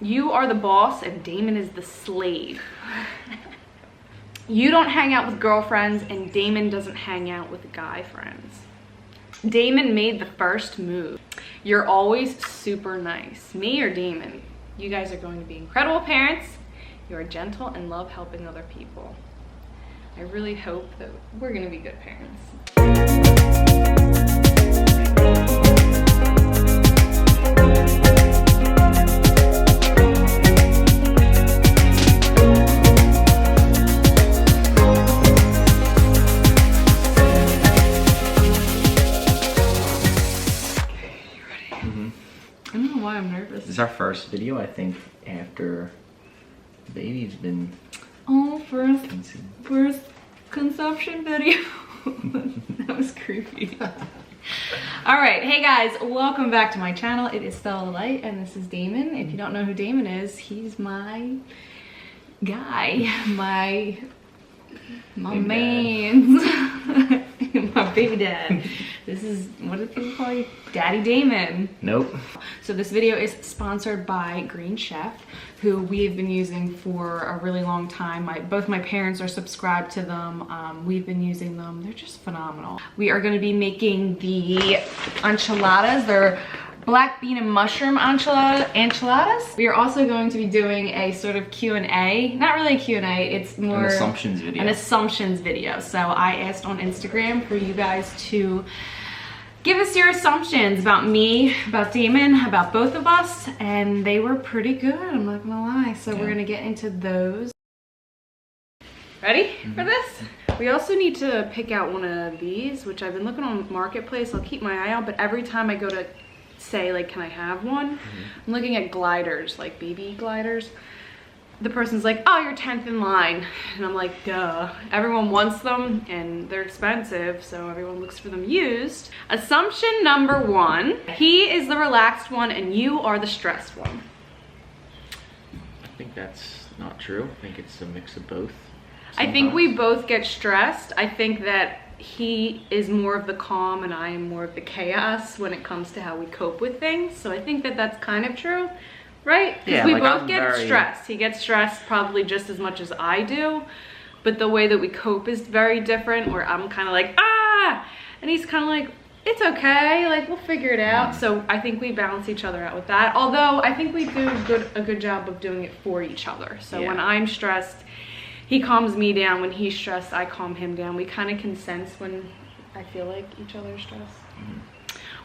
You are the boss and Damon is the slave. You don't hang out with girlfriends and Damon doesn't hang out with guy friends. Damon made the first move. You're always super nice. Me or Damon? You guys are going to be incredible parents. You are gentle and love helping other people. I really hope that we're going to be good parents. I don't know why I'm nervous. This is our first video, I think, after the baby's been first consumption video. That was creepy. All right, hey guys, welcome back to my channel. It is Stella Light and this is Damon. If you don't know who Damon is, he's my guy, my man's, my baby dad. This is, what do people call you? Daddy Damon. Nope. So this video is sponsored by Green Chef, who we have been using for a really long time. Both my parents are subscribed to them. We've been using them. They're just phenomenal. We are going to be making the enchiladas. They're black bean and mushroom enchiladas. We are also going to be doing a sort of Q&A. Not really a Q&A, it's more an assumptions video. An assumptions video. So I asked on Instagram for you guys to give us your assumptions about me, about Damon, about both of us, and they were pretty good, I'm not gonna lie. So we're gonna get into those. Ready for this? We also need to pick out one of these, which I've been looking on Marketplace. I'll keep my eye out, but every time I go to say, like, can I have one? I'm looking at gliders, like baby gliders. The person's like, oh, you're 10th in line. And I'm like, duh. Everyone wants them and they're expensive, so everyone looks for them used. Assumption number one, he is the relaxed one and you are the stressed one. I think that's not true. I think it's a mix of both. I think we both get stressed. I think that he is more of the calm and I am more of the chaos when it comes to how we cope with things. So I think that that's kind of true. Right? Because yeah, we like both get stressed. He gets stressed probably just as much as I do, but the way that we cope is very different, where I'm kind of like, ah, and he's kind of like, it's okay, like, we'll figure it out. So I think we balance each other out with that, although I think we do a good job of doing it for each other. So when I'm stressed, he calms me down. When he's stressed, I calm him down. We kind of can sense when I feel like each other's stressed.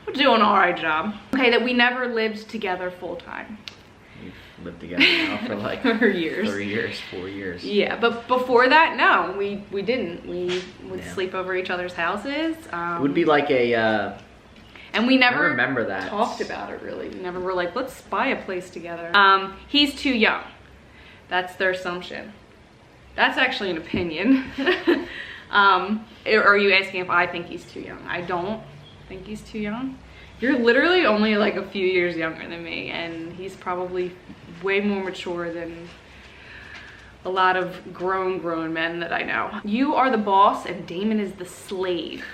We're doing an all right job. Okay, that we never lived together full time. We've lived together now for like for years. 3 years, 4 years. Yeah, but before that, no, we didn't. We would sleep over each other's houses. It would be like a and we never remember that. Talked about it really. We never were like, let's buy a place together. He's too young. That's their assumption. That's actually an opinion. Are you asking if I think he's too young? I don't think he's too young. You're literally only like a few years younger than me, and he's probably way more mature than a lot of grown men that I know. You are the boss and Damon is the slave.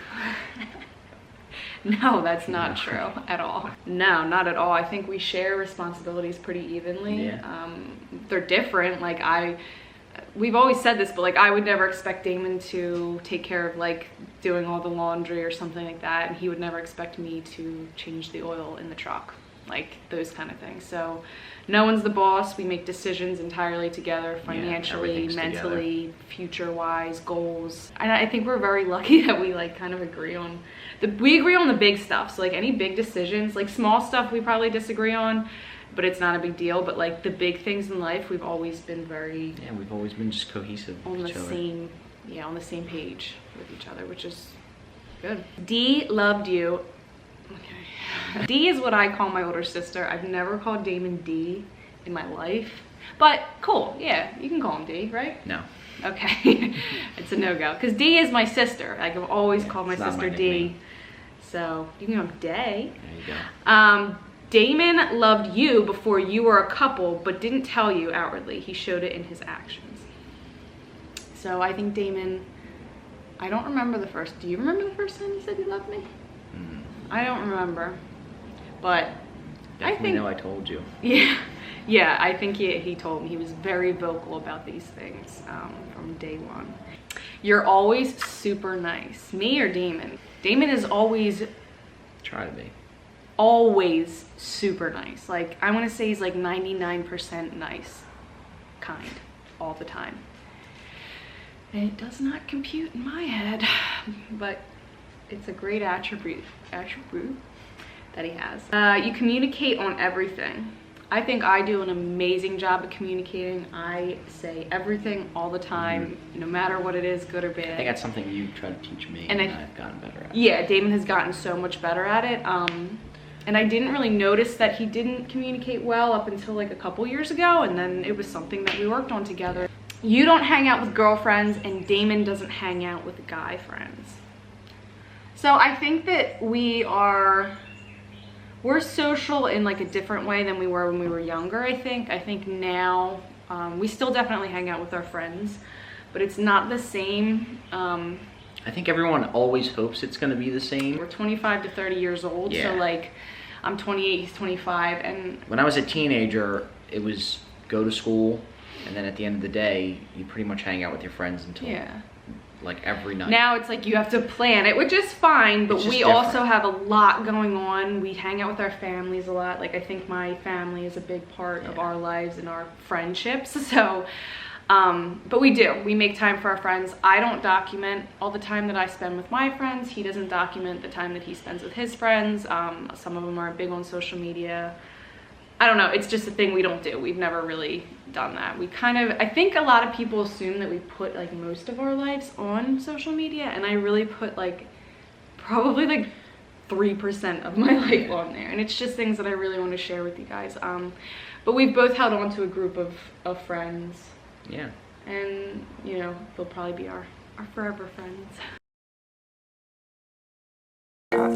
No, that's not true at all. No, not at all. I think we share responsibilities pretty evenly. Yeah. They're different. Like we've always said this, but like I would never expect Damon to take care of like doing all the laundry or something like that, and he would never expect me to change the oil in the truck, like those kind of things. So no one's the boss. We make decisions entirely together, financially, mentally, future-wise, goals. And I think we're very lucky that we like kind of agree on the big stuff. So like any big decisions, like small stuff we probably disagree on, but it's not a big deal. But like the big things in life, we've always been very we've always been just cohesive on with the each other. on the same page with each other, which is good. D loved you. Okay. D is what I call my older sister. I've never called Damon D in my life, but cool. Yeah, you can call him D, right? No. Okay. It's a no-go because D is my sister. Like I've always called my sister D. So you can go Day. There you go. Damon loved you before you were a couple, but didn't tell you outwardly. He showed it in his actions. So I think Damon, I don't remember the first. Do you remember the first time you said you loved me? I don't remember, but Definitely know I told you. Yeah, Yeah, I think he told me he was very vocal about these things from day one. You're always super nice. Me or Damon? Damon is always... Try to be. Always super nice. Like, I want to say he's like 99% nice. Kind. All the time. And it does not compute in my head. But it's a great attribute that he has. You communicate on everything. I think I do an amazing job of communicating. I say everything all the time, no matter what it is, good or bad. I think that's something you try to teach me, and I've gotten better at. Yeah, Damon has gotten so much better at it. And I didn't really notice that he didn't communicate well up until like a couple years ago, and then it was something that we worked on together. You don't hang out with girlfriends, and Damon doesn't hang out with guy friends. So I think that we're social in like a different way than we were when we were younger. I think now we still definitely hang out with our friends, but it's not the same. I think everyone always hopes it's going to be the same. We're 25 to 30 years old, so like I'm 28, he's 25, and when I was a teenager, it was go to school, and then at the end of the day, you pretty much hang out with your friends until like every night. Now it's like you have to plan it, which is fine, but we also have a lot going on. We hang out with our families a lot. Like, I think my family is a big part of our lives and our friendships. So, but we make time for our friends. I don't document all the time that I spend with my friends. He doesn't document the time that he spends with his friends. Some of them are big on social media. I don't know, it's just a thing we don't do. We've never really done that. I think a lot of people assume that we put like most of our lives on social media, and I really put like probably like 3% of my life on there. And it's just things that I really want to share with you guys. But we've both held on to a group of friends. Yeah. And, you know, they'll probably be our forever friends.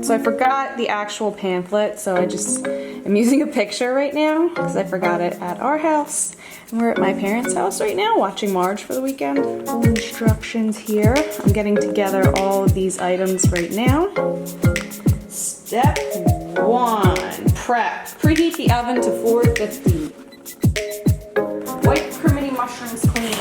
So I forgot the actual pamphlet, so I just am using a picture right now because I forgot it at our house. And we're at my parents' house right now watching Marge for the weekend. Full instructions here. I'm getting together all of these items right now. Step 1, prep. Preheat the oven to 450. Wipe criminy mushrooms clean.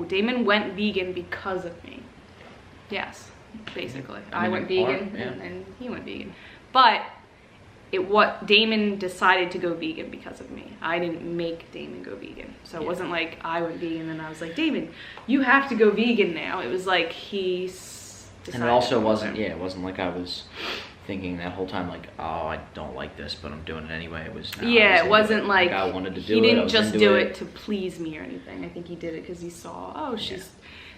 Damon went vegan because of me. Yes, basically. I went vegan and he went vegan. But Damon decided to go vegan because of me. I didn't make Damon go vegan. So it wasn't like I went vegan and I was like, Damon, you have to go vegan now. It was like he decided. And it also wasn't, it wasn't like I was thinking that whole time like, oh, I don't like this, but I'm doing it anyway. It was it wasn't like I wanted to do it. He didn't just do it to please me or anything. I think he did it because he saw, oh, she's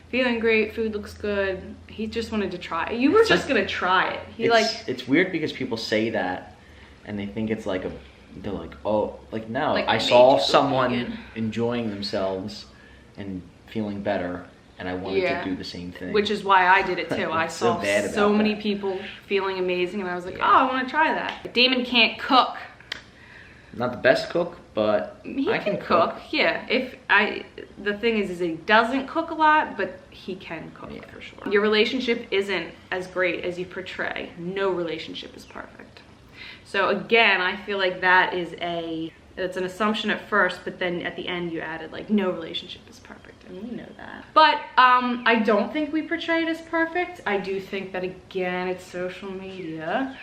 feeling great, food looks good. He just wanted to try it. You were just gonna try it. It's weird because people say that and they think it's like they're like, oh, like no, Like, I made saw you someone vegan. enjoying themselves and feeling better, and I wanted to do the same thing. Which is why I did it too. I saw so many people feeling amazing, and I was like, oh, I want to try that. Damon can't cook. Not the best cook, but I can cook. Yeah, the thing is he doesn't cook a lot, but he can cook for sure. Your relationship isn't as great as you portray. No relationship is perfect. So again, I feel like it's an assumption at first, but then at the end you added like no relationship is perfect, and we know that. But I don't think we portray it as perfect. I do think that, again, it's social media.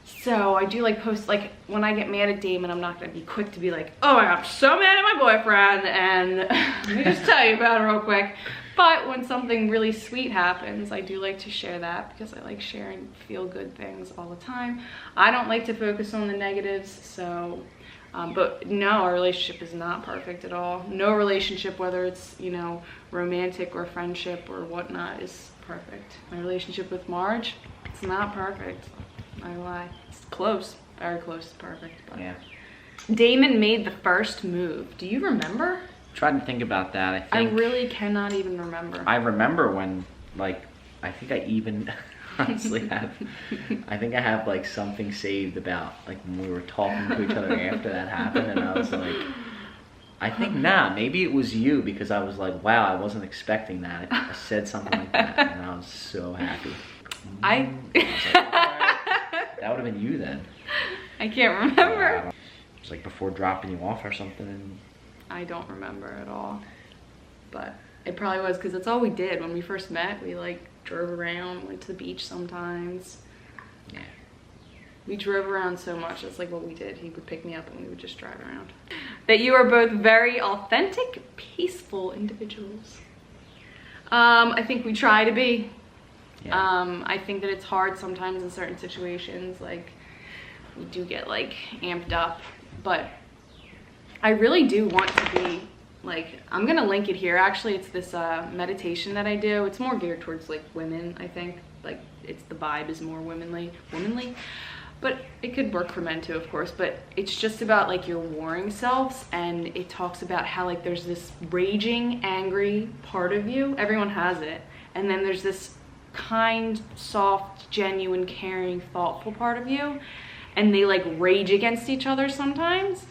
So I do like post, like when I get mad at Damon, I'm not gonna be quick to be like, oh my God, I'm so mad at my boyfriend, and let me just tell you about it real quick. But when something really sweet happens, I do like to share that, because I like sharing feel-good things all the time. I don't like to focus on the negatives, so, but no, our relationship is not perfect at all. No relationship, whether it's, you know, romantic or friendship or whatnot, is perfect. My relationship with Marge, it's not perfect. I lie. It's close, very close to perfect. But yeah. Damon made the first move. Do you remember? Trying to think about that. I really cannot even remember. I remember when, like, I think I even honestly have, I think I have like something saved about like when we were talking to each other after that happened, and I was like, I think maybe it was you, because I was like, wow, I wasn't expecting that. I said something like that, and I was so happy. I was like, all right. That would have been you then. I can't remember. It was like before dropping you off or something. And I don't remember at all. But it probably was, because that's all we did when we first met. We like drove around, went to the beach sometimes. Yeah. We drove around so much. That's like what we did. He would pick me up and we would just drive around. That you are both very authentic, peaceful individuals. I think we try to be. Yeah. I think that it's hard sometimes in certain situations, like we do get like amped up, but I really do want to be like, I'm gonna link it here. Actually, it's this meditation that I do. It's more geared towards like women, I think. Like the vibe is more womanly, but it could work for men too, of course. But it's just about like your warring selves, and it talks about how like there's this raging, angry part of you. Everyone has it, and then there's this kind, soft, genuine, caring, thoughtful part of you, and they like rage against each other sometimes,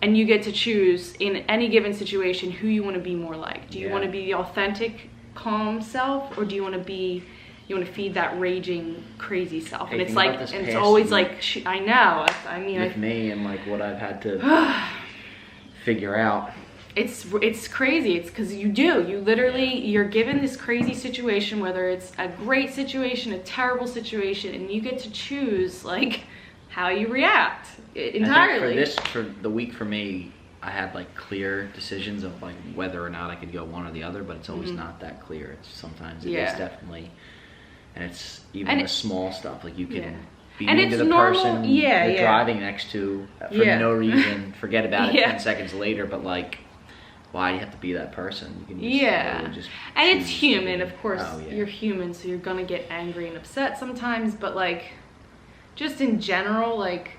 and you get to choose in any given situation who you want to be more like. Do you want to be the authentic, calm self, or do you want to feed that raging, crazy self? Hey, and it's like, and it's always like, I know, I mean, with me and like what I've had to figure out. It's crazy. It's because you literally, you're given this crazy situation, whether it's a great situation, a terrible situation, and you get to choose like how you react entirely. I think for the week for me, I had like clear decisions of like whether or not I could go one or the other, but it's always not that clear. It's sometimes it is definitely, and it's even the small stuff, like you can be mean to the person you're driving next to for no reason, forget about it 10 seconds later, but like, why do you have to be that person? You can just and it's human, of course. You're human, so you're gonna get angry and upset sometimes, but like, just in general, like,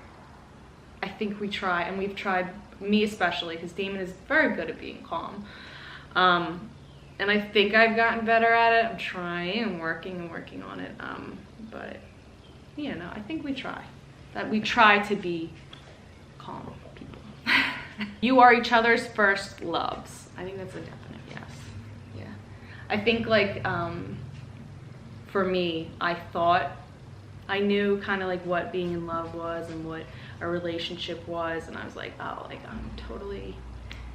I think we try, and we've tried, me especially, because Damon is very good at being calm, and I think I've gotten better at it. I'm trying and working on it, but you know, I think we try to be calm people. You are each other's first loves. I think that's a definite yes. Yeah. I think like, for me, I knew kind of like what being in love was and what a relationship was, and I was like, oh, like I'm totally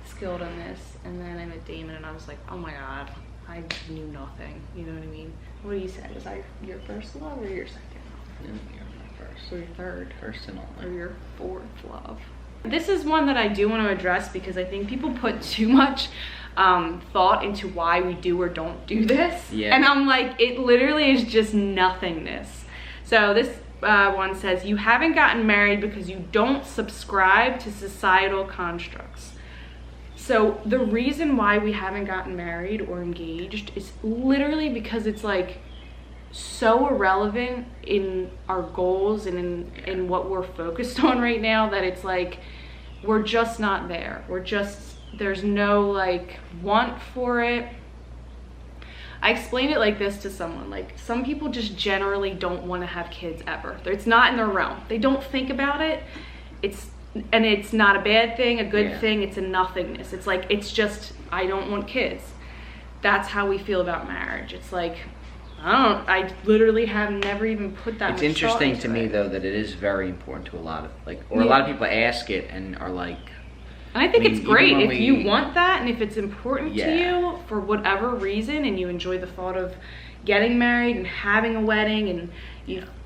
skilled on this. And then I met Damon, and I was like, oh my God, I knew nothing. You know what I mean? What do you say? Was I your first love or your second love? No, you're my first. Or your third? First and only. Or your fourth love? This is one that I do want to address, because I think people put too much thought into why we do or don't do this. Yeah. And I'm like, it literally is just nothingness. So this one says, you haven't gotten married because you don't subscribe to societal constructs. So the reason why we haven't gotten married or engaged is literally because it's like so irrelevant in our goals and in what we're focused on right now, that it's like, we're just not there. There's no like want for it. I explained it like this to someone, like some people just generally don't want to have kids ever. It's not in their realm. They don't think about it. And it's not a bad thing, a good thing. It's a nothingness. It's like, it's just, I don't want kids. That's how we feel about marriage. It's like, I literally have never even put that much thought into it. It's interesting to me though that it is very important to a lot of a lot of people ask it and are like. And I think it's great if you want that, and if it's important to you for whatever reason, and you enjoy the thought of getting married and having a wedding, and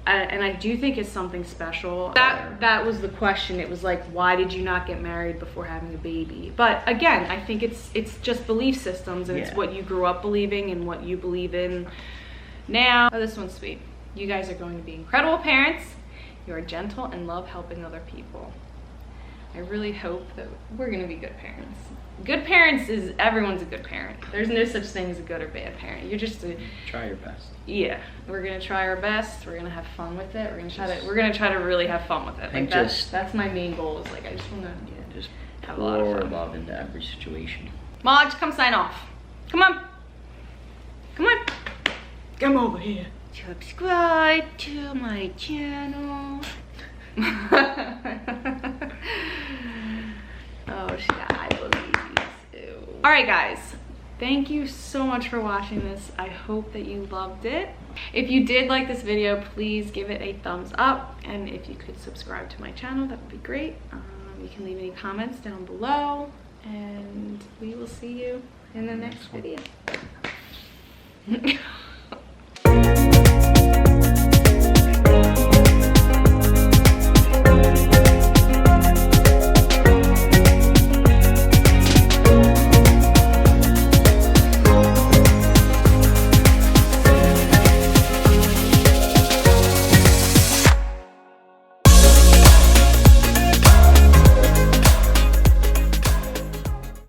and I do think it's something special. That was the question. It was like, why did you not get married before having a baby? But again, I think it's just belief systems, and it's what you grew up believing and what you believe in now. Oh, this one's sweet. You guys are going to be incredible parents. You are gentle and love helping other people. I really hope that we're gonna be good parents. Good parents is, everyone's a good parent. There's no such thing as a good or bad parent. You're just try your best. Yeah, we're gonna try our best. We're gonna have fun with it. We're gonna try to really have fun with it. I think that's my main goal. Is like, I just wanna just have a lot of fun. Love into every situation. Marge, come sign off. Come on. Come on. Come over here. Subscribe to my channel. Oh shit, I believe you too. Alright guys, thank you so much for watching this. I hope that you loved it. If you did like this video, please give it a thumbs up, and if you could subscribe to my channel, that would be great. You can leave any comments down below, and we will see you in the next video.